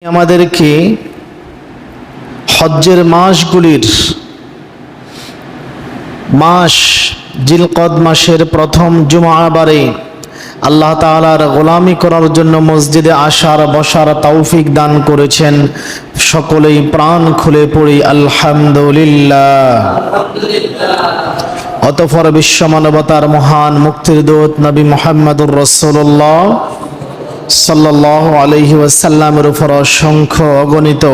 আমাদেরকে হজ্জের মাসগুলির মাস জিলকদ মাসের প্রথম জুমাবারে আল্লাহ তাআলার গোলামি করার জন্য মসজিদে আসার বসার তৌফিক দান করেছেন। সকলেই প্রাণ খুলে পড়ি আলহামদুলিল্লাহ। অতঃপর বিশ্ব মানবতার মহান মুক্তির দূত নবী মুহাম্মদুর রাসূলুল্লাহ সাল্লাল্লাহু আলাইহি ওয়াসাল্লামের উপর অসংখ্য অগণিত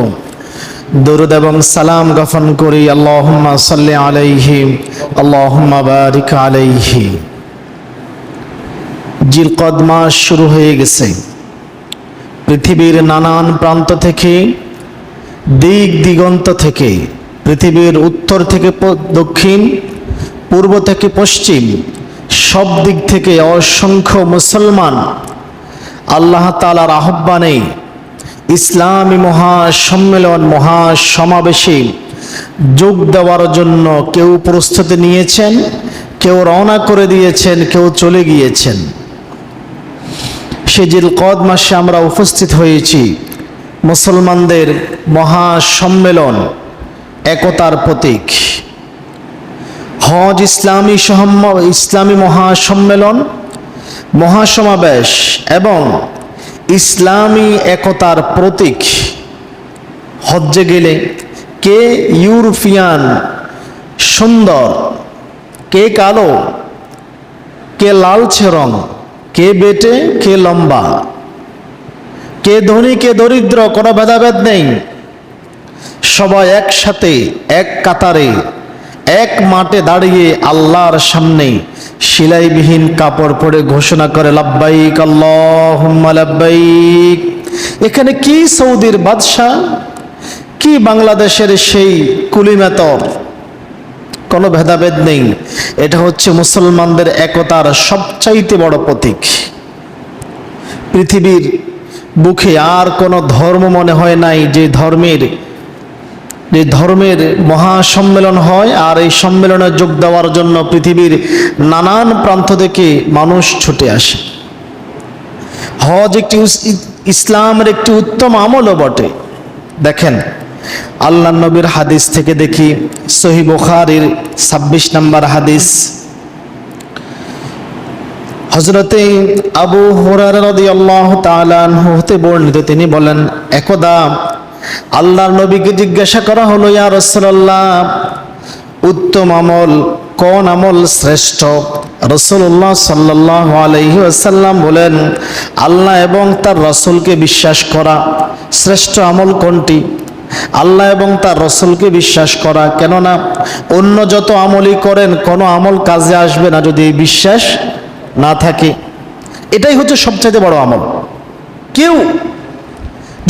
দরুদ এবং সালাম জ্ঞাপন করি। আল্লাহুম্মা সাল্লি আলাইহি আল্লাহুম্মা বারিক আলাইহি। জিলকদ মাস শুরু হয়ে গেছে। পৃথিবীর নানান প্রান্ত থেকে, দিক দিগন্ত থেকে, পৃথিবীর উত্তর থেকে দক্ষিণ, পূর্ব থেকে পশ্চিম, সব দিক থেকে অসংখ্য মুসলমান আল্লাহ তাআলার আহ্বানে ইসলামী মহাসম্মেলন মহাসমাবেশে যোগ দেওয়ার জন্য কেউ প্রস্তুতি নিয়েছেন, কেউ রওনা করে দিয়েছেন, কেউ চলে গিয়েছেন। সে জিলকদ মাসে আমরা উপস্থিত হয়েছি। মুসলমানদের মহাসম্মেলন, একতার প্রতীক। হজ ইসলামী মহাসম্মেলন, মহাসমাবেশ এবং ইসলামী একতার প্রতীক। হজ্জে গেলে কে ইউরোপিয়ান সুন্দর, কে কালো, কে লালচে রং, কে বেটে, কে লম্বা, কে ধনী, কে দরিদ্র, কোনো ভেদাভেদ নেই। সবাই একসাথে এক কাতারে এক মাঠে দাঁড়িয়ে আল্লাহর সামনে সেলাইবিহীন কাপড় পরে ঘোষণা করে লাব্বাইক আল্লাহুম্মা লাব্বাইক। এখানে কি সৌদির বাদশাহ, কি বাংলাদেশের সেই কুলিমেতর, কোনো ভেদাভেদ নেই। এটা হচ্ছে মুসলমানদের একতার সবচাইতে বড় প্রতীক। পৃথিবীর বুকে আর কোনো ধর্ম মনে হয় নাই যে ধর্মের মহাসম্মেলন হয় আর এই সম্মেলনে যোগ দেওয়ার জন্য পৃথিবীর নানান প্রান্ত থেকে মানুষ ছুটে আসে। হজ একটি ইসলামের একটি উত্তম আমলও বটে। দেখেন, আল্লাহ নবীর হাদিস থেকে দেখি, সহিহ বুখারীর 26 নম্বর হাদিস, হযরতে আবু হুরায়রা রাদিয়াল্লাহু তাআলা আনহু হতে বর্ণিত। তিনি বলেন, একদা আল্লাহর নবীকে জিজ্ঞাসা করা হলো, ইয়া রাসূলুল্লাহ, উত্তম আমল কোন আমল শ্রেষ্ঠ? রাসূলুল্লাহ সাল্লাল্লাহু আলাইহি ওয়াসাল্লাম বলেন, আল্লাহ এবং তার রাসূলকে বিশ্বাস করা। শ্রেষ্ঠ আমল কোনটি? আল্লাহ এবং তার রাসূলকে বিশ্বাস করা। কেননা অন্য যত আমলই করেন কোনো আমল কাজে আসবে না যদি এই বিশ্বাস না থাকে। এটাই হচ্ছে সবচেয়ে বড় আমল। কেউ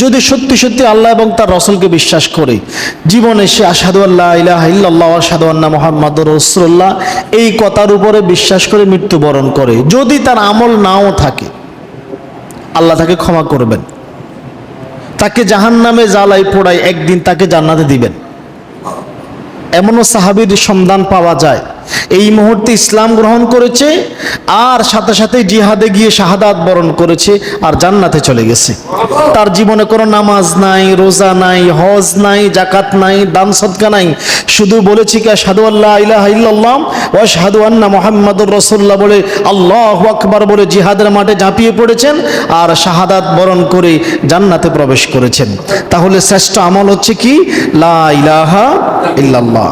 যদি সত্যি সত্যি আল্লাহ এবং তার রাসূলকে বিশ্বাস করে জীবনে সে আশহাদু আল্লা ইলাহা ইল্লাল্লাহ ওয়া আশহাদু আন্না মুহাম্মাদুর রাসূলুল্লাহ এই কথার উপরে বিশ্বাস করে মৃত্যুবরণ করে, যদি তার আমল নাও থাকে, আল্লাহ তাকে ক্ষমা করবেন, তাকে জাহান্নামে জ্বালায় পোড়ায় একদিন তাকে জান্নাতে দিবেন। এমনও সাহাবীর সন্ধান পাওয়া যায় এই মুহূর্তে ইসলাম গ্রহণ করেছে আর সাথে সাথে জিহাদে গিয়ে শাহাদাত বরণ করেছে আর জান্নাতে চলে গেছে। তার জীবনে কোনো নামাজ নাই, রোজা নাই, হজ নাই, যাকাত নাই, দান সদকা নাই, শুধু বলেছি কি আশহাদু আল্লা ইলাহা ইল্লাল্লাহ ওয়া আশহাদু আন্না মুহাম্মাদুর রাসূলুল্লাহ বলে আল্লাহু আকবার বলে জিহাদের মাঠে ঝাঁপিয়ে পড়েছেন আর শাহাদাত বরণ করে জান্নাতে প্রবেশ করেছেন। তাহলে শ্রেষ্ঠ আমল হচ্ছে কি? লা ইলাহা ইল্লাল্লাহ।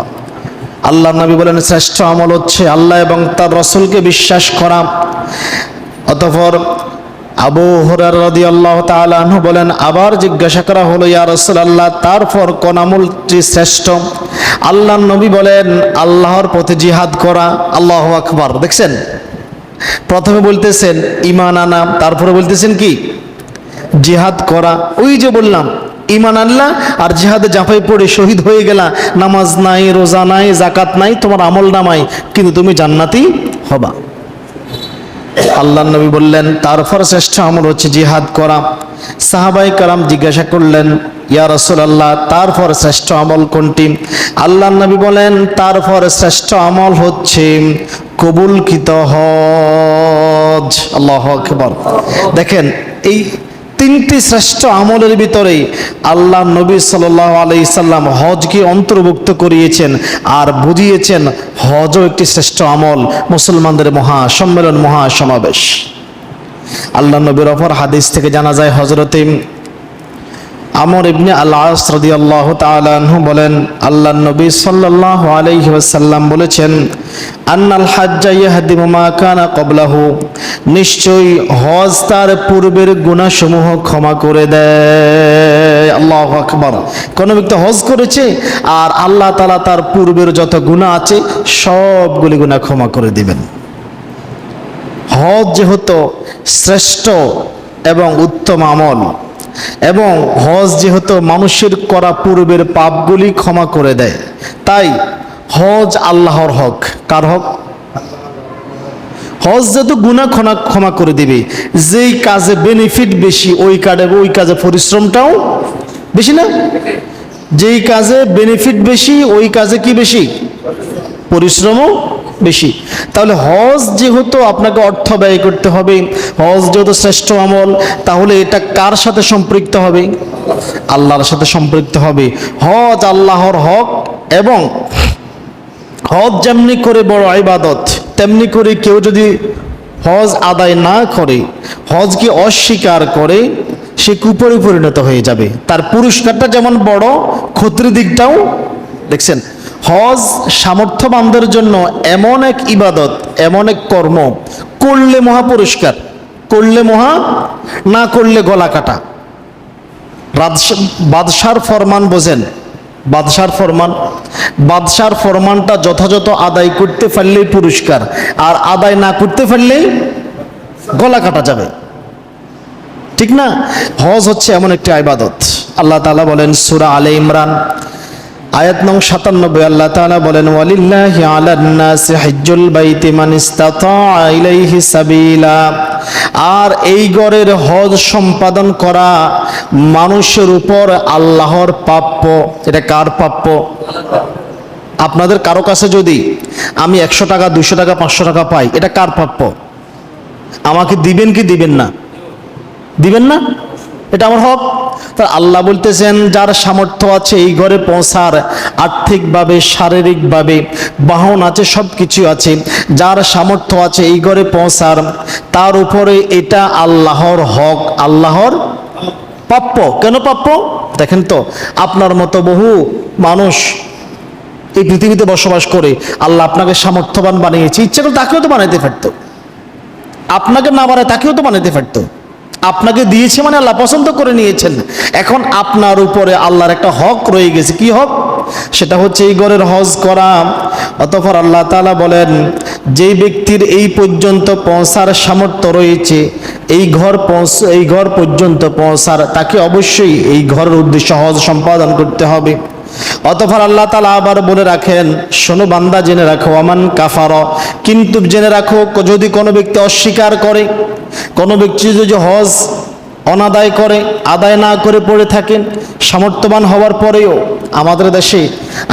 আল্লাহ নবী বলেন শ্রেষ্ঠ আমল হচ্ছে আল্লাহ এবং তার রাসূলকে বিশ্বাস করা। অতঃপর আবু হুরায়রা রাদিয়াল্লাহু তাআলা আনহু বলেন, আবার জিজ্ঞাসা করা হলো, ইয়া রাসূলুল্লাহ, তারপর কোন আমলটি শ্রেষ্ঠ? আল্লাহ নবী বলেন, আল্লাহর পথে জিহাদ করা। আল্লাহু আকবার। দেখছেন, প্রথমে বলতেছেন ঈমান আনা, তারপরে বলতেছেন কি? জিহাদ করা। ওই যে বললাম, ঈমান আনলা আর জিহাদে ঝাঁপাই পড়ে শহীদ হয়ে গেলা, নামাজ নাই, রোজা নাই, যাকাত নাই, তোমার আমল নামাই, কিন্তু তুমি জান্নাতি হবা। আল্লাহ নবী বললেন, তারপর শ্রেষ্ঠ আমল হচ্ছে জিহাদ করা। সাহাবায়ে কেরাম জিজ্ঞাসা করলেন, ইয়া রাসূলুল্লাহ, তারপর শ্রেষ্ঠ আমল কোনটি? আল্লাহ নবী বলেন, তারপর শ্রেষ্ঠ আমল হচ্ছে কবুলকৃত হজ। আল্লাহু আকবার। দেখেন, এই তিনটি শ্রেষ্ঠ আমলের ভিতরে আল্লাহ নবী সাল্লাল্লাহু আলাইহি সাল্লাম হজকে অন্তর্ভুক্ত করিয়েছেন আর বুঝিয়েছেন হজও একটি শ্রেষ্ঠ আমল, মুসলমানদের মহা সম্মেলন, মহা সমাবেশ। আল্লাহ নবীর অপর হাদিস থেকে জানা যায়, হযরতে আমর ইবনে আল-আস রাদিয়াল্লাহু তাআলা আনহু বলেন, আল্লাহ নবী সাল্লাল্লাহু আলাইহি ওয়াসাল্লাম বলেছেন, আন্নাল হাজ্জা ইয়াহদিমু মা কানা ক্বাবলাহু, নিশ্চয়ই হজ তার পূর্বের গুনাহসমূহ ক্ষমা করে দেয়। আল্লাহু আকবার। কোন ব্যক্তি হজ করেছে আর আল্লাহ তাআলা তার পূর্বের যত গুনাহ আছে সবগুলি গুনাহ ক্ষমা করে দিবেন। হজ যেহেতু শ্রেষ্ঠ এবং উত্তম আমল, এবং হজ যেহেতু মানুষের করা পূর্বের পাপগুলি ক্ষমা করে দেয়, তাই হজ আল্লাহর হক। কার হক? হজ যেহেতু গুনাহ ক্ষমা করে দিবে, যেই কাজে বেনিফিট বেশি ওই কাজে পরিশ্রমটাও বেশি না? যেই কাজে বেনিফিট বেশি ওই কাজে কি বেশি? পরিশ্রমও বেশি। তাহলে হজ যেহেতু আপনাকে অর্থ ব্যয় করতে হবে, হজ যেহেতু শ্রেষ্ঠ আমল, তাহলে এটা কার সাথে সম্পৃক্ত হবে? আল্লাহর সাথে সম্পৃক্ত হবে। হজ আল্লাহর হক, এবং হজ যেমনি করে বড় ইবাদত, তেমনি করে কেউ যদি হজ আদায় না করে, হজকে অস্বীকার করে, সে কুপরে পরিণত হয়ে যাবে। তার পুরস্কারটা যেমন বড়, ক্ষতির দিকটাও দেখছেন। হজ সামর্থ্যবানদের জন্য এমন এক ইবাদত, এমন এক কর্ম, করলে মহা পুরস্কার, করলে মহা, না করলে গলা কাটা। বাদশার ফরমান বোঝেন? বাদশার ফরমানটা যথাযথ আদায় করতে পারলেই পুরস্কার, আর আদায় না করতে পারলেই গলা কাটা যাবে, ঠিক না? হজ হচ্ছে এমন একটি ইবাদত। আল্লাহ তাআলা বলেন সূরা আলে ইমরান আয়াত নং 97, আল্লাহ তাআলা বলেন, ওয়ালিল্লাহি আলান নাসি হিজ্জুল বাইতি মান ইসতাতা ইলাইহি সাবিলা, আর এই ঘরের হজ সম্পাদন করা মানুষের উপর আল্লাহর প্রাপ্য। এটা কার প্রাপ্য? আপনাদের কারো কাছে যদি আমি 100 টাকা, 200 টাকা, 500 টাকা পাই, এটা কার প্রাপ্য? আমাকে দিবেন কি দিবেন না? দিবেন না? এটা আমার হক। তা আল্লাহ বলতেছেন, যার সামর্থ্য আছে এই ঘরে পৌঁছার, আর্থিকভাবে, শারীরিকভাবে বাহন আছে, সব কিছু আছে, যার সামর্থ্য আছে এই ঘরে পৌঁছার, তার উপরে এটা আল্লাহর হক, আল্লাহর প্রাপ্য। কেন প্রাপ্য? দেখেন তো, আপনার মতো বহু মানুষ এই পৃথিবীতে বসবাস করে, আল্লাহ আপনাকে সামর্থ্যবান বানিয়েছে, ইচ্ছা করে তাকেও তো বানাইতে পারতো, আপনাকে না বানায় তাকেও তো বানাইতে পারতো। আপনাকে দিয়েছে মানে আল্লাহ পছন্দ করে নিয়েছেন। এখন আপনার উপরে আল্লাহর একটা হক রয়ে গেছে। কি হক? সেটা হচ্ছে এই ঘরের হজ করা। অতঃপর আল্লাহ তাআলা বলেন, যেই ব্যক্তির এই পর্যন্ত পৌঁছার সামর্থ্য রয়েছে, এই ঘর পর্যন্ত পৌঁছার, তাকে অবশ্যই এই ঘরের উদ্দেশ্যে হজ সম্পাদন করতে হবে। অতঃপর আল্লাহ তাআলা আবার বলে রাখেন, শোনো বান্দা, জেনে রাখো, আমান কাফার, কিন্তু জেনে রাখো, যদি কোনো ব্যক্তি অস্বীকার করে, কোনো ব্যক্তি যদি হজ অনাদায় করে, আদায় না করে পড়ে থাকেন, সামর্থ্যবান হওয়ার পরেও, আমাদের দেশে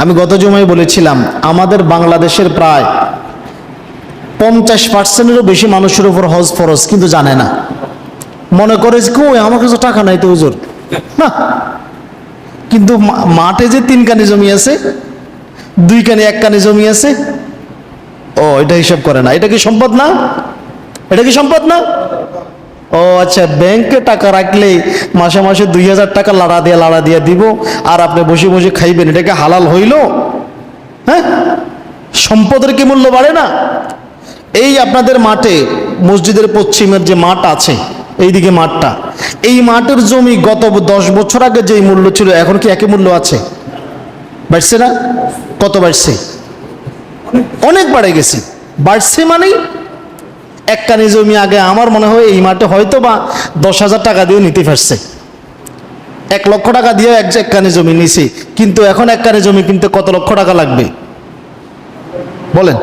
আমি গত জুমায় বলেছিলাম, আমাদের বাংলাদেশের প্রায় 50%-এরও বেশি মানুষের উপর হজ ফরজ, কিন্তু জানে না। মনে করে কই আমার কাছে টাকা নাই তো হুজুর, না। কিন্তু মাঠে যে 3 কানি জমি আছে, 2 কানি 1 কানি জমি আছে, ও এটা হিসাব করে না। এটা কি সম্পদ না? এটা কি সম্পদ না? ও আচ্ছা, ব্যাংকে টাকা রাখলে মাসে মাসে 2000 টাকা লাড়া দিয়ে দিব, আর আপনি বসে বসে খাইবেন, এটা কি হালাল হইল? হ্যাঁ, সম্পদের কি মূল্য বাড়ে না? এই আপনাদের মাঠে, মসজিদের পশ্চিমের যে মাঠ আছে, এইদিকে মাঠটা, এই মাঠের জমি গত 10 বছর আগে যেই মূল্য ছিল, এখন কি একই মূল্য আছে? বাড়ছে না? কত বাড়ছে? অনেক বাড়ে গেছে। বাড়ছে মানে 1 কানি জমি আগে আমার মনে হয় এই মাঠে হয়তো বা 10,000 টাকা দিয়েও নিতে পারছে, 1 লক্ষ টাকা দিয়েও 1 কানি জমি নিছে। কিন্তু এখন 1 কানি জমি কিনতে কত লক্ষ টাকা লাগবে বলেন?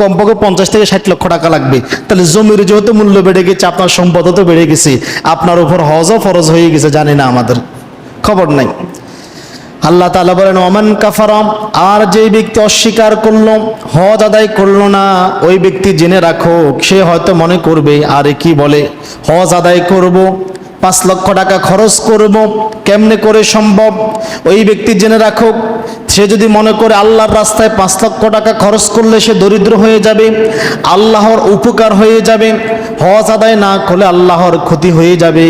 কমপক্ষে 50 থেকে 60 লক্ষ টাকা লাগবে। তাহলে জমির যেহেতু মূল্য বেড়ে গেছে, আপনার সম্পদও তো বেড়ে গেছে, আপনার উপর হজও ফরজ হয়ে গেছে, জানি না, আমাদের খবর নাই। আল্লাহ তাআলা বলেন, ওমান কাফারা, আর যে ব্যক্তি অস্বীকার করলো, হজ আদায় করলো না, ওই ব্যক্তি জেনে রাখো, সে হয়তো মনে করবে, আরে কি বলে, হজ আদায় করব, 5 লক্ষ টাকা খরচ করব, কেমনে করে সম্ভব? ওই ব্যক্তি জেনে রাখুক, সে যদি মনে করে আল্লাহর রাস্তায় 5 লক্ষ টাকা খরচ করলে সে দরিদ্র হয়ে যাবে, আল্লাহর উপকার হয়ে যাবে, হজ আদায় না করলে আল্লাহর ক্ষতি হয়ে যাবে,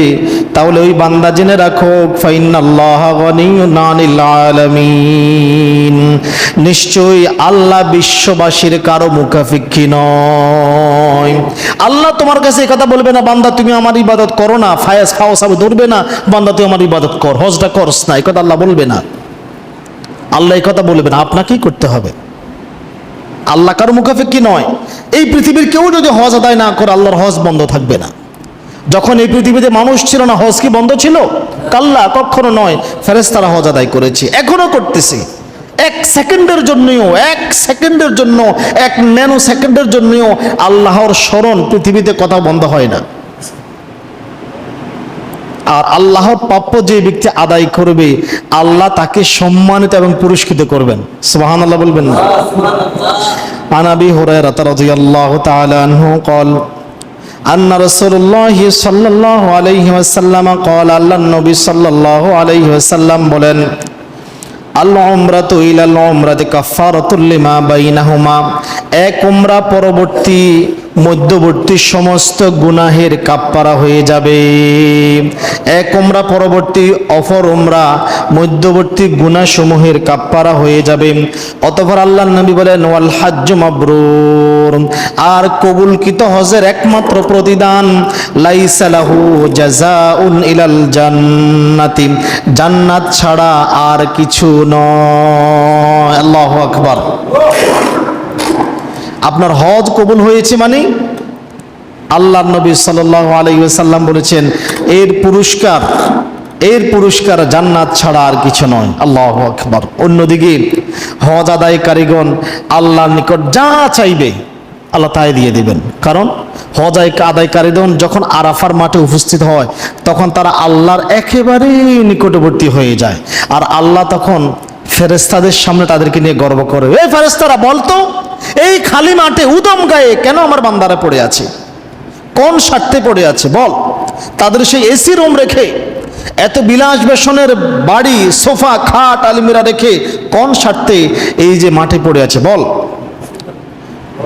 তাহলে ওই বান্দা জেনে রাখুক ফাইনাল্লাহা গনিয়্যুন আনিল আলামিন, নিশ্চয়ই আল্লাহ বিশ্ববাসীর কারো মুখাপেক্ষী নয়। আল্লাহ তোমার কাছে এই কথা বলবে না, বান্দা তুমি আমার ইবাদত করো না, ফায়াজ খাও সাবু ধরবে না, বান্দা তুই আমার ইবাদত কর, হজটা করস না, এই কথা আল্লাহ বলবে না। আল্লাহ এই কথা বলবে না, আপনাকেই করতে হবে। আল্লাহ কারো মুখাপেক্ষী নয়। এই পৃথিবীর কেউ যদি হজ আদায় না করে আল্লাহর হজ বন্ধ থাকবে না। যখন এই পৃথিবীতে মানুষ ছিল না, হজ কি বন্ধ ছিল? কাল্লা, কখনো নয়। ফেরেশতারা হজ আদায় করেছে, এখনো করতেছে। 1 সেকেন্ডের জন্যও, 1 সেকেন্ডের জন্য, 1 ন্যানো সেকেন্ডের জন্যও আল্লাহর স্মরণ পৃথিবীতে কথা বন্ধ হয় না। আর আল্লাহর প্রাপ্য যে ব্যক্তি আদায় করবে, আল্লাহ তাকে সম্মানিত এবং পুরস্কৃত করবেন। সুবহানাল্লাহ বলবেন না? আন আবি হুরায়রা রাদিয়াল্লাহু তাআলা আনহু قال أن رسول الله صلى الله عليه وسلم قال আল্লাহর নবী সাল্লাল্লাহু আলাইহি ওয়াসাল্লাম বলেন, আল উমরাতু ইলাল উমরাতি কাফারাতুল লিমা বাইনাহুমা, এক উমরা পরবর্তী মধ্যবর্তী সমস্ত গুনাহের কাফফারা হয়ে যাবে। এক উমরা পরবর্তী অপর উমরা মধ্যবর্তী গুনাহসমূহের কাফফারা হয়ে যাবে। অতঃপর আল্লাহর নবী বলেন ওয়াল হাজ্জু মাবরুর, আর কবুলকৃত হজের একমাত্র প্রতিদান লাইসা লাহু জাযাউন ইলাল জান্নাতি, জান্নাত ছাড়া আর কিছু নয়। আল্লাহু আকবার। আপনার হজ কবুল হয়েছে মানে আল্লাহর নবী সাল্লাল্লাহু আলাইহি ওয়াসাল্লাম বলেছেন এর পুরস্কার জান্নাত ছাড়া আর কিছু নয়। আল্লাহু আকবার। অন্যদিকে হজ আদায়কারীগণ আল্লাহর নিকট যা চাইবে আল্লাহ তাই দিয়ে দিবেন। কারণ হজ আদায়কারীগণ যখন আরাফার মাঠে উপস্থিত হয় তখন তারা আল্লাহর একেবারে নিকটবর্তী হয়ে যায়, আর আল্লাহ তখন ফেরেশতাদের সামনে তাদেরকে নিয়ে গর্ব করে, এই ফেরেশতারা বলতো এই খালি মাঠে উদম গায়ে কেন আমার বান্দারা পড়ে আছে, কোন স্বার্থে পড়ে আছে বল। তাদের সেই এসি রুম রেখে, এত বিলাস বেশনের বাড়ি, সোফা, খাট, আলমিরা রেখে কোন স্বার্থে এই যে মাঠে পড়ে আছে বল।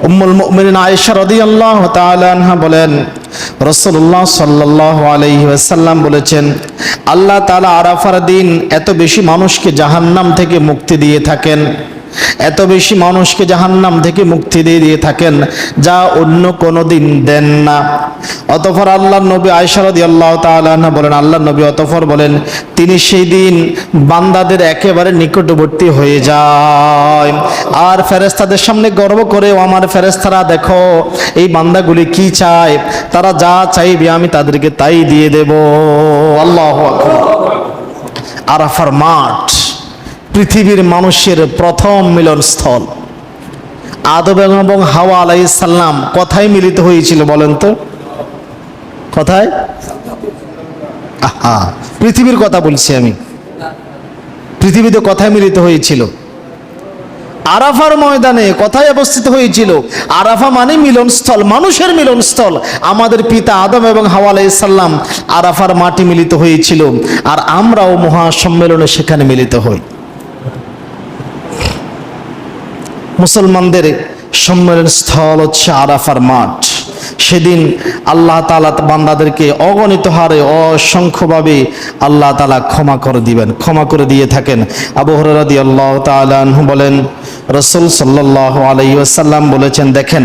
উম্মুল মুমিনিন আয়েশা রাদিয়াল্লাহু তাআলা আনহা বলেন, রাসূলুল্লাহ সাল্লাল্লাহু আলাইহি ওয়াসাল্লাম বলেছেন, আল্লাহ তাআলা আরাফার দিন এত বেশি মানুষকে জাহান্নাম থেকে মুক্তি দিয়ে থাকেন, এত বেশি মানুষকে জাহান্নাম থেকে মুক্তি দিয়ে থাকেন যা অন্য কোনো দিন দেন না। অতঃপর আল্লাহর নবী আয়েশা রাদিয়াল্লাহু তাআলা আনহা বলেন, আল্লাহর নবী অতঃপর বলেন, তিনি সেই দিন বান্দাদের একেবারে নিকটবর্তী হয়ে যায় আর ফেরেশতাদের সামনে গর্ব করে, ও আমার ফেরেশতারা দেখো এই বান্দাগুলি কি চায়, তারা যা চাইবে আমি তাদেরকে তাই দিয়ে দেব। আল্লাহু আকবার। আরাফার মাঠ পৃথিবীর মানুষের প্রথম মিলনস্থল। আদম এবং হাওয়া আলাইহিস সালাম কোথায় মিলিত হয়েছিল বলেন তো? কোথায়? পৃথিবীর কথা বলছি আমি। পৃথিবীতে কোথায় মিলিত হয়েছিল? আরাফার ময়দানে। কোথায় অবস্থিত হয়েছিল? আরাফা মানে মিলনস্থল, মানুষের মিলনস্থল। আমাদের পিতা আদম এবং হাওয়া আলাইহিস সালাম আরাফার মাটি মিলিত হয়েছিল, আর আমরাও মহাসম্মেলনে সেখানে মিলিত হই। মুসলমানদের সম্মেলন স্থল হচ্ছে আরাফার মাঠ। সেদিন আল্লাহ তাআলা বান্দাদেরকে অগণিত হারে অসংখ্যভাবে আল্লাহ তাআলা ক্ষমা করে দিবেন, ক্ষমা করে দিয়ে থাকেন। আবু হুরায়রা রাদিয়াল্লাহু তাআলা আনহু বলেন, রাসূল সাল্লাল্লাহু আলাইহি ওয়াসাল্লাম বলেছেন, দেখেন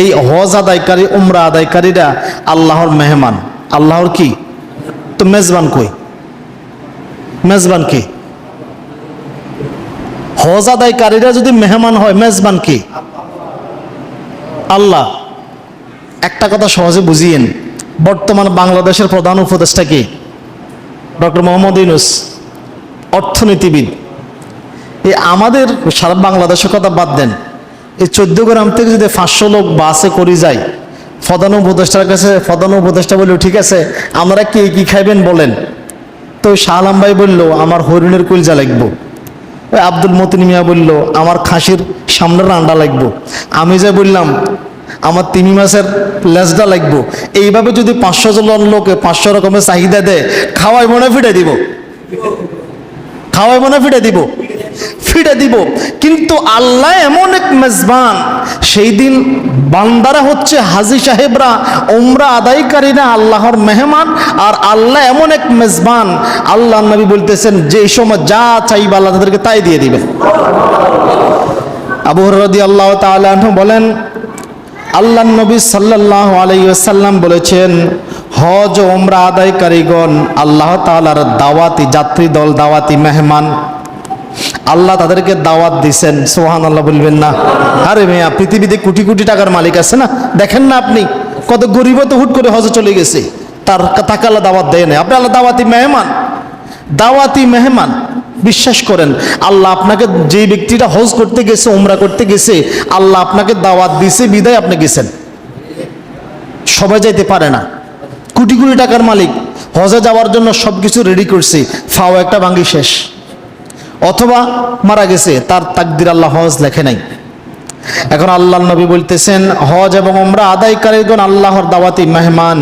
এই হজ আদায়কারী, উমরা আদায়কারীরা আল্লাহর মেহমান। আল্লাহর কি? তো মেজবান কই? মেজবান কি? হজ আদায়কারীরা যদি মেহমান হয়, মেজবান কি? আল্লাহ। একটা কথা সহজে বুঝিয়েন, বর্তমান বাংলাদেশের প্রধান উপদেষ্টা কি? ডক্টর মোহাম্মদ ইউনূস, অর্থনীতিবিদ। এই আমাদের সারা বাংলাদেশের কথা বাদ দেন, এই 14 গ্রাম থেকে যদি 500 লোক বাসে করে যায়, প্রধান উপদেষ্টার কাছে প্রধান উপদেষ্টা বলল, ঠিক আছে আমরা কি খাইবেন বলেন। তো শাহ আলম ভাই বললো, আমার হরিণের কলিজা লাগবো। ওই আব্দুল মতিন মিয়া বলল, আমার খাসির সামনের রান্ডা লাগবো। আমি যে বললাম আমার 3 মাসের লেজটা লাগবো, এইভাবে যদি 500 জন লোকে 500 রকমের চাহিদা দেয়, খাওয়াই মনে ফিটে দিব, খাওয়াই মনে ফিটে দিব, ফিরে দিব। কিন্তু আল্লাহ এমন এক মেজবান, সেই দিন বান্দারা হচ্ছে হাজী সাহেবরা, উমরা আদায়কারীরা আল্লাহর মেহমান, আর আল্লাহ এমন এক মেজবান, আল্লাহ নবী বলতেছেন যে সময় যা চাইবে আল্লাহ তাদেরকে তাই দিয়ে দিবেন। আবু হুরায়রা রাদিয়াল্লাহু তাআলা আনহু বলেন, আল্লাহ নবী সাল্লাল্লাহু আলাইহি ওয়াসাল্লাম বলেছেন, হজ ও উমরা আদায়কারীগণ আল্লাহ তাআলার দাওয়াতি যাত্রী দল, দাওয়াতি মেহমান। আল্লাহ তাদেরকে দাওয়াত দিছেন, সুবহানাল্লাহ বলবেন না? আরে মিয়া, পৃথিবীতে কোটি কোটি টাকার মালিক আছে না, দেখেন না আপনি কত গরিব তো হুট করে হজে চলে গেছে, তাকে আল্লাহ দাওয়াত দেয় না। আপনি আল্লাহ দাওয়াতি মেহমান, দাওয়াতি মেহমান। বিশ্বাস করেন, আল্লাহ আপনাকে, যে ব্যক্তিটা হজ করতে গেছে, উমরা করতে গেছে, আল্লাহ আপনাকে দাওয়াত দিছে বিদায় আপনি গেছেন। সবাই যাইতে পারে না। কোটি কোটি টাকার মালিক হজে যাওয়ার জন্য সবকিছু রেডি করছে, ফাও একটা ভাঙ্গি শেষ, অথবা মারা গেছে, তার তাকদির আল্লাহ হজ লেখে নাই। এখন আল্লাহ নবী বলতেছেন, হজ এবং উমরা আদায়কারীগণ আল্লাহর দাওয়াতি মেহমান।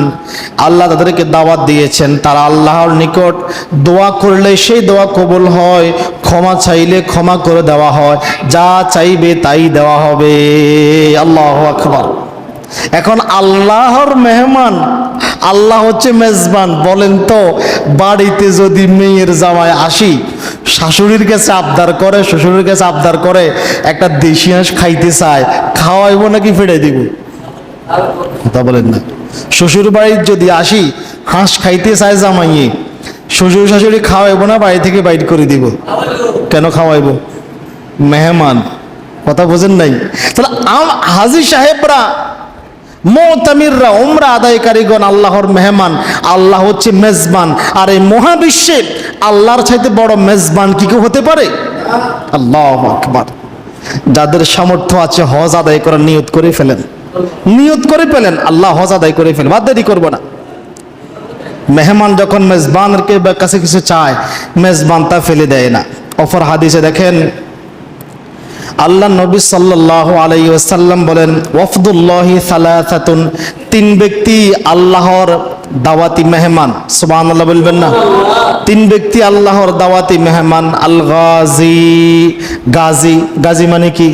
আল্লাহ তাদেরকে দাওয়াত দিয়েছেন, তারা আল্লাহর নিকট দোয়া করলে সেই দোয়া কবুল হয়, ক্ষমা চাইলে ক্ষমা করে দেওয়া হয়, যা চাইবে তাই দেওয়া হবে। আল্লাহু আকবার। এখন আল্লাহর মেহমান, আল্লাহ হচ্ছে মেজবান। বলেন তো, বাড়িতে যদি মেয়ের জামাই আসি, শাশুড়ির কাছে আবদার করে, শ্বশুরের কাছে আবদার করে, একটা দেশি হাঁস খাইতে চায়, খাওয়াইবো নাকি ফেড়ে দিব? কথা বলেন না। শ্বশুর বাড়ির যদি আসি, হাঁস খাইতে চায় জামাইয়ে, শ্বশুর শাশুড়ি খাওয়াইবো না, বাড়ি থেকে বাইর করে দিব? কেন খাওয়াইবো? মেহমান। কথা বোঝেন নাই? তাহলে হাজী সাহেবরা, মুতামিররা, উমরা আদায়কারীগণ আল্লাহর মেহমান, আল্লাহ হচ্ছে মেজবান। আর এই মহাবিশ্বে আল্লাহর চাইতে বড় মেজবান কি কেউ হতে পারে? আল্লাহু আকবার। যাদের সামর্থ্য আছে হজ আদায় করার নিয়ত করে ফেলেন, নিয়ত করে ফেলেন, আল্লাহ হজ আদায় করে ফেলেন, বাদ দেরি করবো না। মেহমান যখন মেজবানের কাছে কিছু চায়, মেজবান তা ফেলে দেয় না। অপর হাদিসে দেখেন, আল্লাহ নবী সাল্লাল্লাহু আলাইহি ওয়াসাল্লাম বলেন, ওয়াফদুল্লাহি সালাসাতুন, 3 ব্যক্তি আল্লাহর দাওয়াতি মেহমান। সুবহানাল্লাহ বলবেন না? 3 ব্যক্তি আল্লাহর দাওয়াতি মেহমান। আল গাজী, গাজী, গাজী মানে কি?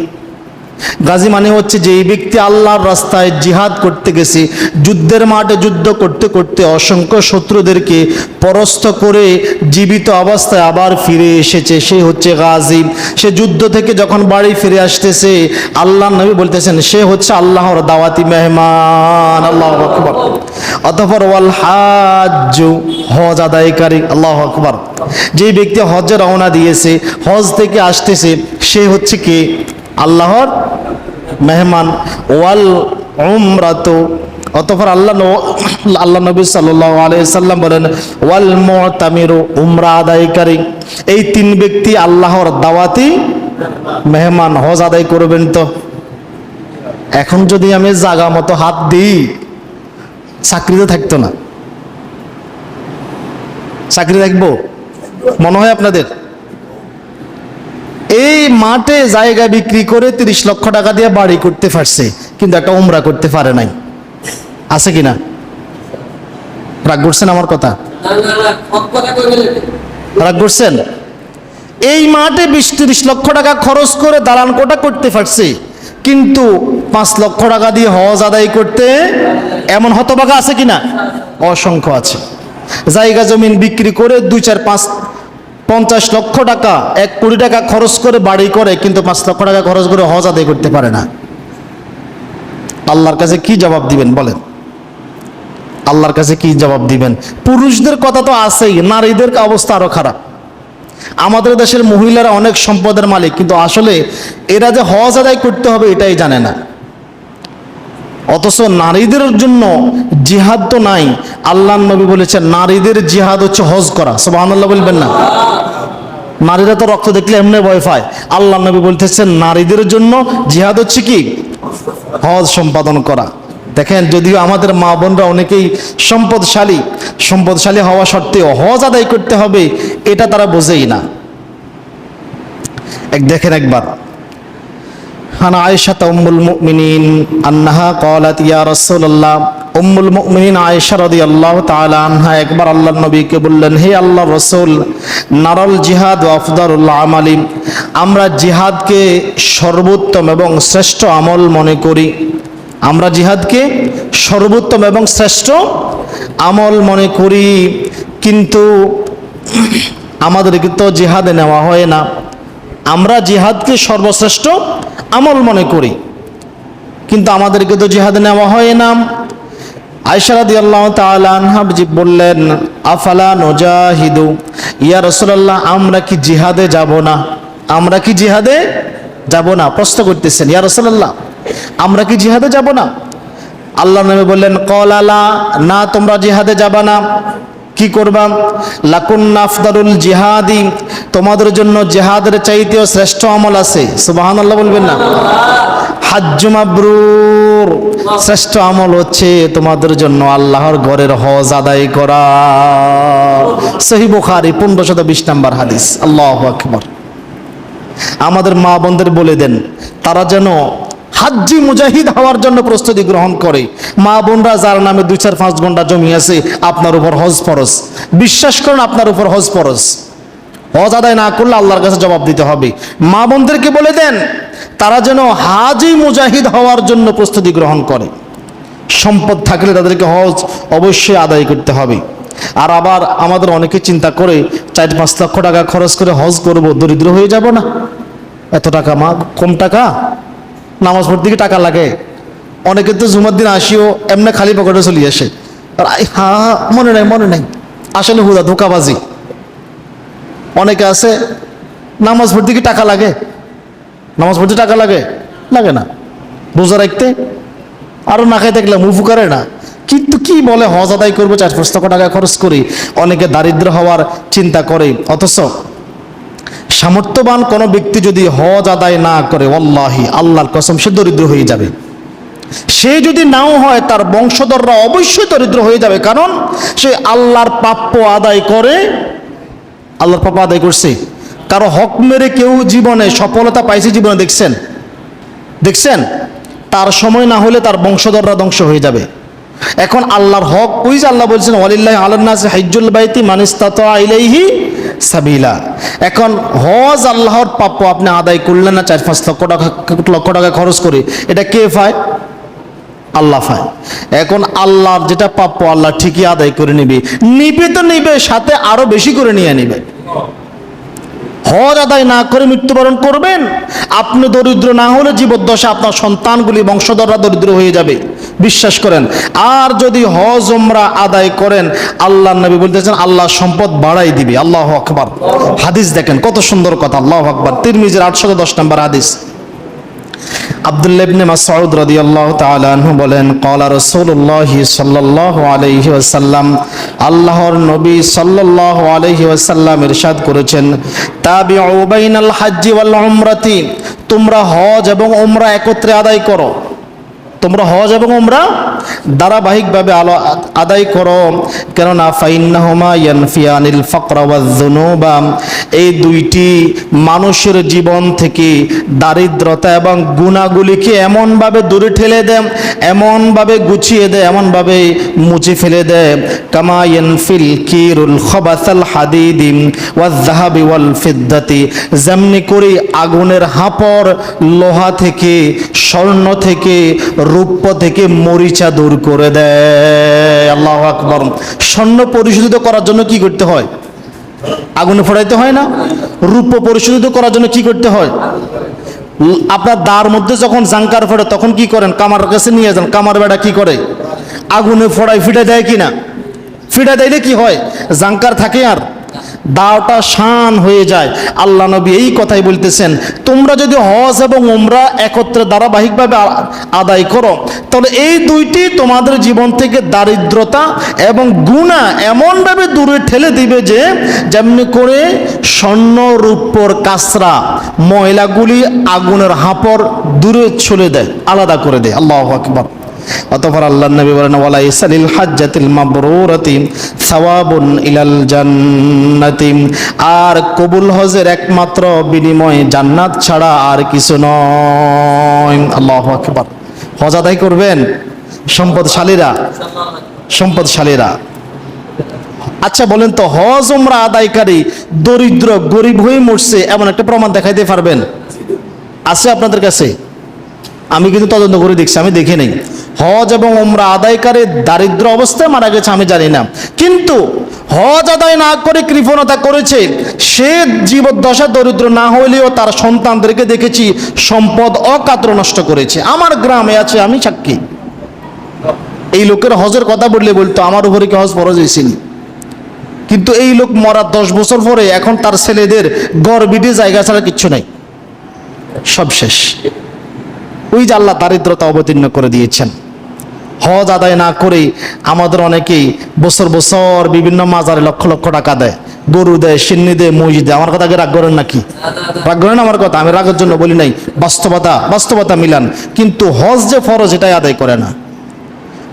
গাজী মানে হচ্ছে যে ব্যক্তি আল্লাহর রাস্তায় জিহাদ করতে গেছে, যুদ্ধের মাঠে যুদ্ধ করতে করতে অসংখ্য শত্রুদেরকে পরাস্ত করে জীবিত অবস্থায় আবার ফিরে এসেছে, সে হচ্ছে গাজী। সে যুদ্ধ থেকে যখন বাড়ি ফিরে আসতেছে, আল্লাহ নবী বলতেছেন সে হচ্ছে আল্লাহর দাওয়াতি মেহমান। আল্লাহু আকবার। অতঃপর ওয়াল হাজ্জ, হজ আদায়কারী। আল্লাহু আকবার। যে ব্যক্তি হজে রওনা দিয়েছে, হজ থেকে আসতেছে, সে হচ্ছে কি? আল্লাহর মেহমান। ওয়াল উমরাতু, অতঃপর আল্লাহ নবী সাল্লাল্লাহু আলাইহি সাল্লাম বলেন, ওয়াল মুতামিরু, উমরা আদায়কারী। এই 3 ব্যক্তি আল্লাহর দাওয়াতি মেহমান। হজ আদায় করবেন তো? এখন যদি আমি জাগা মতো হাত দিই, চাকরিতে থাকতো না। চাকরি থাকবো মনে হয় আপনাদের? এই মাঠে জায়গা বিক্রি করে 30 লক্ষ টাকা দিয়ে বাড়ি করতে পারছে, কিন্তু একটা উমরা করতে পারে নাই। আছে কিনা? রাগ করছেন আমার কথা? রাগ করছেন? এই মাঠে 20-30 লক্ষ টাকা খরচ করে দালান কোঠা করতে পারছে, কিন্তু 5 লক্ষ টাকা দিয়ে হজ আদায় করতে, এমন হতভাগা আছে কিনা? অসংখ্য আছে। জায়গা জমিন বিক্রি করে 2-4-5-50 লক্ষ টাকা, 1 কোটি টাকা খরচ করে বাড়ি করে, কিন্তু 5 লক্ষ টাকা খরচ করে হজ আদায় করতে পারে না। আল্লাহর কাছে কি জবাব দিবেন বলেন? আল্লাহর কাছে কি জবাব দিবেন? পুরুষদের কথা তো আছেই, নারীদের অবস্থা আরো খারাপ। আমাদের দেশের মহিলারা অনেক সম্পদের মালিক, কিন্তু আসলে এরা যে হজ আদায় করতে হবে এটাই জানে না। অথচ নারীদের জন্য জিহাদ তো নাই। আল্লাহ নবী বলেছেন নারীদের জিহাদ হচ্ছে হজ করা। সুবহানাল্লাহ বলবেন না? নারীরা তো রক্ত দেখলে এমনি ভয় পায়। আল্লাহ নবী বলতেছেন নারীদের জন্য জিহাদ হচ্ছে কি? হজ সম্পাদন করা। দেখেন, যদিও আমাদের মা বোনরা অনেকেই সম্পদশালী হওয়া সত্ত্বেও হজ আদায় করতে হবে এটা তারা বোঝেই না। দেখেন একবার عن عائشة أم المؤمنين أنها قالت يا رسول الله উম্মুল মুমিনিন আয়েশা রাদিয়াল্লাহু তাআলা আনহা একবার আল্লাহর নবীকে বললেন, হে আল্লাহর রাসূল, নারাল জিহাদ ওয়া আফদালুল আমালি, আমরা জিহাদকে সর্বোত্তম এবং শ্রেষ্ঠ আমল মনে করি। আমরা জিহাদকে সর্বোত্তম এবং শ্রেষ্ঠ আমল মনে করি, কিন্তু আমাদেরকে তো জিহাদে নেওয়া হয় না। আমরা জিহাদকে সর্বশ্রেষ্ঠ আমল মনে করি, কিন্তু আমাদেরকে তো জিহাদে নেওয়া হয় না। আয়েশা রাদিয়াল্লাহু তাআলা আনহা বললেন, আফালা নুজাহিদু, ইয়া রাসূলুল্লাহ, আমরা কি জিহাদে যাব না? আমরা কি জিহাদে যাব না? প্রশ্ন করতেছেন, ইয়া রাসূলুল্লাহ, আমরা কি জিহাদে যাব না? আল্লাহর নবী বললেন, ক্বালা লা, না তোমরা জিহাদে যাবা না। কি করবা? লাকুন্না আফদালুল জিহাদি, তোমাদের জন্য জিহাদের চাইতেও শ্রেষ্ঠ আমল আছে। সুবহানাল্লাহ বলবেন না? হাজ্জু মাবরুর, শ্রেষ্ঠ আমল হচ্ছে তোমাদের জন্য আল্লাহর ঘরের হজ আদায় করা। সহিহ বুখারী 1520 নম্বর হাদিস। আল্লাহু আকবার। আমাদের মা বোনদের বলে দেন, তারা যেন হাজ্জি মুজাহিদ হওয়ার জন্য প্রস্তুতি গ্রহণ করে। মা বোনরা যার নামে 2-4-5 ঘন্টা জমি আছে, আপনার উপর হজ ফরজ। বিশ্বাস করুন, আপনার উপর হজ ফরজ। হজ আদায় না করলে আল্লাহর কাছে জবাব দিতে হবে। মা বোনদেরকে বলে দেন, তারা যেন হাজি মুজাহিদ হওয়ার জন্য প্রস্তুতি গ্রহণ করে। সম্পদ থাকলে তাদেরকে হজ অবশ্যই আদায় করতে হবে। আর আবার আমাদের অনেকে চিন্তা করে 4-5 লক্ষ টাকা খরচ করে হজ করব, দরিদ্র হয়ে যাব না? এত টাকা, মা কম টাকা, নামাজ পড়তে কি টাকা লাগে? অনেকে তো জুমার দিন আসিও এমনি খালি পকেটে চলে আসে। আর হ্যাঁ, মনে নাই, আসলে হুদা ধোকাবাজি। অনেকে আছে, নামাজ পড়তে কি টাকা লাগে? নামাজ পড়তে টাকা লাগে? লাগে না। রোজা রাখতে আরো না খাইতে গেলে মুফু করে না। কিন্তু কি বলে হজ আদায় করবো 4-5 লক্ষ টাকা খরচ করি। অনেকে দারিদ্র হওয়ার চিন্তা করে, অথচ সামর্থ্যবান কোনো ব্যক্তি যদি হজ আদায় না করে, ওয়াল্লাহি আল্লাহর কসম, সে দরিদ্র হয়ে যাবে। সে যদি নাও হয়, তার বংশধররা অবশ্যই দরিদ্র হয়ে যাবে। কারণ সে আল্লাহর প্রাপ্য আদায় করে, আল্লাহর প্রাপ্য আদায় করছে। কারো হক মেরে কেউ জীবনে সফলতা পাইছে, জীবনে দেখছেন? তার সময় না হলে তার বংশধররা ধ্বংস হয়ে যাবে। এখন আল্লাহর হক, ওই যে আল্লাহ বলছেন, ওয়ালিল্লাহি আলান নাসি হিজ্জুল বাইতি মান ইসতাতা ইলাইহি সাবিলা। এখন হজ আল্লাহর প্রাপ্য আপনি আদায় করলেন না 4-5 লক্ষ টাকা খরচ করে, এটা কে পায়? আল্লাহ পায়। এখন আল্লাহর যেটা প্রাপ্য আল্লাহ ঠিকই আদায় করে নিবে তো নিবে, সাথে আরো বেশি করে নিয়ে নিবে। হজ আদায় না করে মৃত্যুবরণ করবেন, আপনি দরিদ্র না হলে জীবদ্দশা আপনার সন্তানগুলি, বংশধররা দরিদ্র হয়ে যাবে। বিশ্বাস করেন। আর যদি হজ উমরা আদায় করেন, আল্লাহর নবী বলতেছেন আল্লাহ সম্পদ বাড়াই দিবে। আল্লাহু আকবার। হাদিস দেখেন কত সুন্দর কথা। আল্লাহু আকবার। তিরমিজির 810 নম্বর হাদিস। আব্দুল্লাহ ইবনে মাসউদ রাদিয়াল্লাহু তাআলা আনহু বলেন, ক্বালা রাসূলুল্লাহ সাল্লাল্লাহু আলাইহি ওয়াসাল্লাম, আল্লাহর নবী সাল্লাল্লাহু আলাইহি ওয়াসাল্লাম ইরশাদ করেছেন, তাবিউ বাইনাল হজ্জি ওয়াল উমরাতি, তোমরা হজ এবং উমরা একত্রে আদায় করো। তোমরা হজ এবং উমরা ধারাবাহিকভাবে আদায় করো। কেননা ফাইন্নাহুমা ইয়ানফিয়ানিল ফাকরা ওয়াজ যুনুবা, এই দুইটি মানুষের জীবন থেকে দারিদ্রতা এবং গুনাহগুলিকে এমনভাবে দূরে ঠেলে দেয়, এমনভাবে গুছিয়ে দেয়, এমনভাবে মুছে ফেলে দেয়। কামা ইয়ানফিল কিরুল খাবাসাল হাদিদি ওয়াজ যাহাবি ওয়াল ফিদ্দাতি, যেমনি করে আগুনের হাপড় লোহা থেকে, স্বর্ণ থেকে, রূপ্য থেকে মরিচা দূর করে দেয়। আল্লাহু আকবার। স্বর্ণ পরিশোধিত করার জন্য কি করতে হয়? আগুনে ফোড়াইতে হয় না? রূপ্য পরিশোধিত করার জন্য কি করতে হয়? আপনার দাঁড় মধ্যে যখন জাঙ্কার ফোড়ে তখন কি করেন? কামার কাছে নিয়ে যান। কামার বেড়া কি করে? আগুনে ফোড়ায়, ফিটে দেয় কিনা? ফিটে দিলে কি হয়? জাঙ্কার থাকে আর দাওটা শান হয়ে যায়। আল্লাহ নবী এই কথাই বলতেছেন, তোমরা যদি হজ এবং উমরা একত্রে ধারাবাহিকভাবে আদায় করো, তাহলে এই দুইটি তোমাদের জীবন থেকে দারিদ্রতা এবং গুনাহ এমনভাবে দূরে ঠেলে দিবে যে, যেমনি করে স্বর্ণ রূপর কাঁচরা ময়লাগুলি আগুনের হাপড় দূরে ছুলে দেয়, আলাদা করে দেয়। আল্লাহু আকবার। অতঃপর আল্লাহর নবী বলেন ওয়ালাইসা লিল হাজ্জাতিল মাবরুরাতি সাওয়াবুন ইলাল জান্নাতি, আর কবুল হজের একমাত্র বিনিময় জান্নাত ছাড়া আর কিছু নয়। আল্লাহু আকবার। হজ আদায় করবেন সম্পদশালীরা। আচ্ছা বলেন তো, হজ উমরা আদায়কারী দরিদ্র গরিব হয়ে মরছে এমন একটা প্রমাণ দেখাইতে পারবেন? আছে আপনাদের কাছে? আমি কিন্তু তদন্ত করে দেখছি, আমি দেখি নেই। হজ এবং উমরা আদায়কারী দারিদ্র অবস্থায় মারা গেছে আমি জানি না, কিন্তু হজ আদায় না করে কৃপণতা করেছে সে জীবদ্দশা দরিদ্র না হইলেও তার সন্তানদেরকে দেখেছি সম্পদ অকাতর নষ্ট করেছে। আমার গ্রামে আছে, আমি সাক্ষী। এই লোকের হজের কথা বলতো আমার উপরে কি হজ ফরজ হয়েছিল, কিন্তু এই লোক মরার 10 বছর পরে এখন তার ছেলেদের গর্বিডে জায়গা ছাড়া কিচ্ছু নাই, সব শেষ। ওই যে আল্লাহ দারিদ্রতা অবতীর্ণ করে দিয়েছেন। হজ আদায় না করে আমাদের অনেকেই বছর বছর বিভিন্ন মাজারে লক্ষ লক্ষ টাকা দেয়, গরু দেয়, সিন্নি দেয়, মসজিদ দেয়। আমার কথা রাগ করেন নাকি? রাগ করেন আমার কথা? আমি রাগের জন্য বলি নাই, বাস্তবতা মিলান। কিন্তু হজ যে ফরজ এটাই আদায় করে না।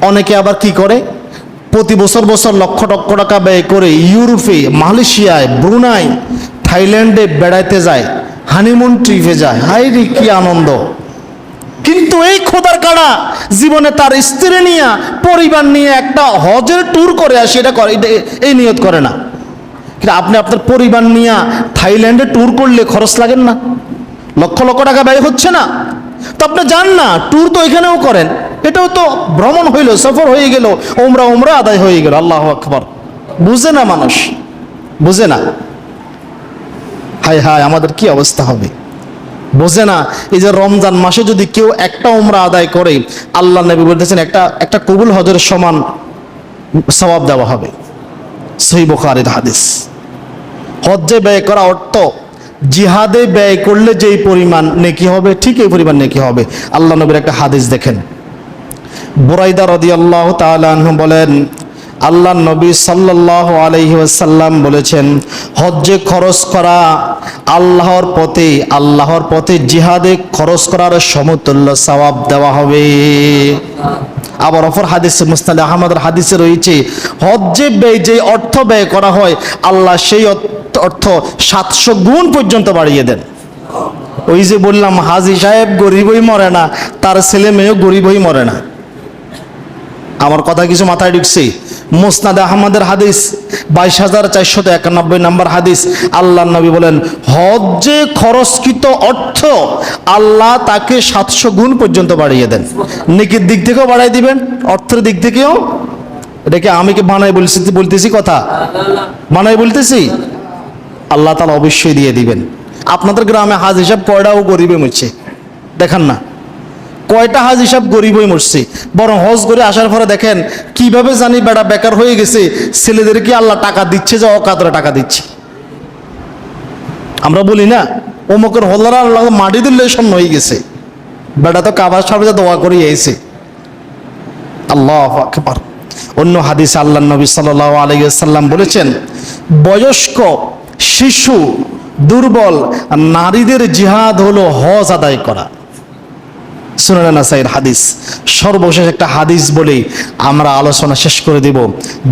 অনেকে আবার কি করে, প্রতি বছর লক্ষ লক্ষ টাকা ব্যয় করে ইউরোপে, মালয়েশিয়ায়, ব্রুনাই, থাইল্যান্ডে বেড়াইতে যায়, হানিমুন ট্রিপে যায়। হাই রে কি আনন্দ! কিন্তু এই খোদার কাড়া জীবনে তার স্ত্রী নিয়ে পরিবার নিয়ে একটা হজের ট্যুর করে আসে, এটা করে, এই নিয়ত করে না। কিন্তু আপনি আপনার পরিবার নিয়ে থাইল্যান্ডে ট্যুর করলে খরচ লাগেন না? লক্ষ লক্ষ টাকা ব্যয় হচ্ছে না? তো আপনি যান না, ট্যুর তো এখানেও করেন, এটাও তো ভ্রমণ হইল, সফর হয়ে গেল, ওমরা আদায় হয়ে গেল। আল্লাহু আকবার। বুঝে না মানুষ, বুঝে না। হায় হায়, আমাদের কি অবস্থা হবে! বোঝে না। এই যে রমজান মাসে যদি কেউ একটা উমরা আদায় করে, আল্লাহ নবী বলতেছেন একটা কবুল হজের সমান সওয়াব দেওয়া হবে। সহিহ বুখারীর হাদিস। হজ্জে ব্যয় করা অর্থ জিহাদে ব্যয় করলে যেই পরিমাণ নেকি হবে ঠিক এই পরিমাণ নেকি হবে। আল্লাহ নবীর একটা হাদিস দেখেন, বুরাইদা রাদিয়াল্লাহু তাআলা আনহু বলেন, আল্লাহ নবী সাল্লাল্লাহু আলাইহি ওয়াসাল্লাম বলেছেন, হজ্জে খরচ করা আল্লাহর পথে জিহাদে খরচ করার সমতুল্য সওয়াব দেওয়া হবে। আবার অপর হাদিসে মুসনাদ আহমদের হাদিসে রয়েছে, হজ্জে যে অর্থ ব্যয় করা হয় আল্লাহ সেই অর্থ 700 গুণ পর্যন্ত বাড়িয়ে দেন। ওই যে বললাম হাজী সাহেব গরিবই মরে না, তার ছেলে মেয়েও গরিবই মরে না। আমার কথা কিছু মাথায় ঢুকছে? মুসনাদ আহমদের হাদিস 22,491 নম্বর হাদিস। আল্লাহ নবী বলেন, হজ্জে খরচকৃত অর্থ আল্লাহ তাকে 700 গুণ পর্যন্ত বাড়িয়ে দেন। নেকির দিক থেকেও বাড়াই দিবেন, অর্থের দিক থেকেও। এটাকে আমি কি বানাই বলতেছি? কথা বানাই বলতেছি? আল্লাহ তাআলা অবশ্যই দিয়ে দিবেন। আপনাদের গ্রামে হাজ হিসাব কয়টা ও গরিবে মরছে দেখান না? কয়টা হাজ হিসাব গরিব হয়ে মরছে? বরং হজ করে আসার পরে দেখেন কিভাবে জানি বেটা বেকার হয়ে গেছে, ছেলেদেরকে আল্লাহ টাকা দিচ্ছে, যে অকাতরে টাকা দিচ্ছে। আমরা বলি না অমুকের হল্লারা আল্লাহ মাটি দিলে শূন্য হয়ে গেছে, বেটা তো কাবার সামনে দোয়া করে এসে। আল্লাহু আকবার। অন্য হাদিসে আল্লাহ নবী সাল্লাল্লাহু আলাইহি ওয়াসাল্লাম বলেছেন, বয়স্ক, শিশু, দুর্বল নারীদের জিহাদ হলো হজ আদায় করা। সুনান নাসাইর হাদিস। সর্বশেষ একটা হাদিস বলে আমরা আলোচনা শেষ করে দেব।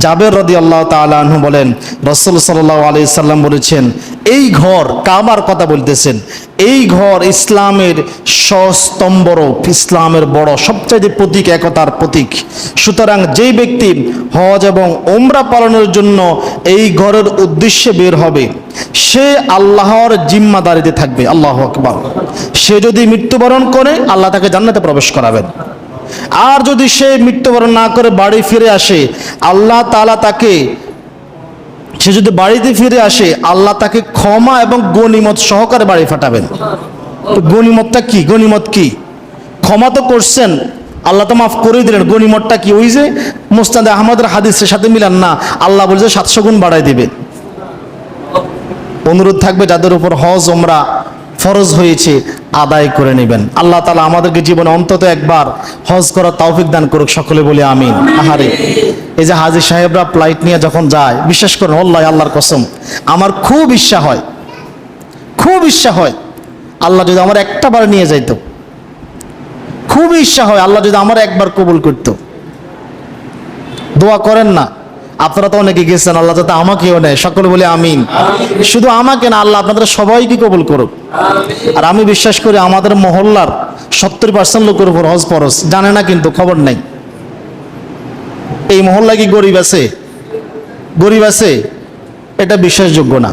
জাবের রাদিয়াল্লাহু তাআলা আনহু বলেন, রাসূল সাল্লাল্লাহু আলাইহি সাল্লাম বলেছেন, এই ঘর, কাবার কথা বলতেছেন, এই ঘর ইসলামের স্তম্ভর, ইসলামের বড় সবচেয়ে প্রতীক, একতার প্রতীক। সুতরাং যেই ব্যক্তি হজ এবং উমরা পালনের জন্য এই ঘরের উদ্দেশ্যে বের হবে সে আল্লাহর জিম্মাদারিতে থাকবে। আল্লাহু আকবার। সে যদি মৃত্যুবরণ করে আল্লাহ তাকে জান্নাতে প্রবেশ করাবেন। আর যদি সে মৃত্যুবরণ না করে বাড়ি ফিরে আসে, আল্লাহ তাআলা তাকে, সে যদি বাড়িতে ফিরে আসে আল্লাহ তাকে ক্ষমা এবং গনিমত সহকারে বাড়ি পাঠাবেন। গনিমতটা কি? গনিমত কি? ক্ষমা তো করছেন, আল্লাহ তো মাফ করে দিলেন, গনিমতটা কি? ওই যে মুসনাদ আহমদের হাদিসের সাথে মিলান না, আল্লাহ বলছে 700 গুণ বাড়াই দিবে। অনুরোধ থাকবে যাদের উপর হজ উমরা ফরজ হয়েছে আদায় করে নেবেন। আল্লাহ তাআলা আমাদেরকে জীবনে অন্তত একবার হজ করার তৌফিক দান করুক, সকলে বলি আমিন। আহারে, এই যে হাজী সাহেবরা ফ্লাইট নিয়ে যখন যায়, বিশ্বাস করেন আল্লাহ, আল্লাহর কসম, আমার খুব ইচ্ছা হয় আল্লাহ যদি আমার একটা বার নিয়ে যাইতো, খুব খুব ইচ্ছা হয় আল্লাহ যদি আমার একবার কবুল করতো। দোয়া করেন না, আপনারা তো অনেকে গেছেন, আল্লাহ যাতে আমাকেও নেয়, সকলে বলে আমিন। শুধু আমাকে না, আল্লাহ আপনাদের সবাইকে কবুল করুক। আর আমি বিশ্বাস করি আমাদের মহল্লার 70% লোকের উপর হজ ফরজ, জানে না কিন্তু, খবর নাই। এই মহল্লা কি গরিব আছে? গরিব আছে? এটা বিশ্বাসযোগ্য না।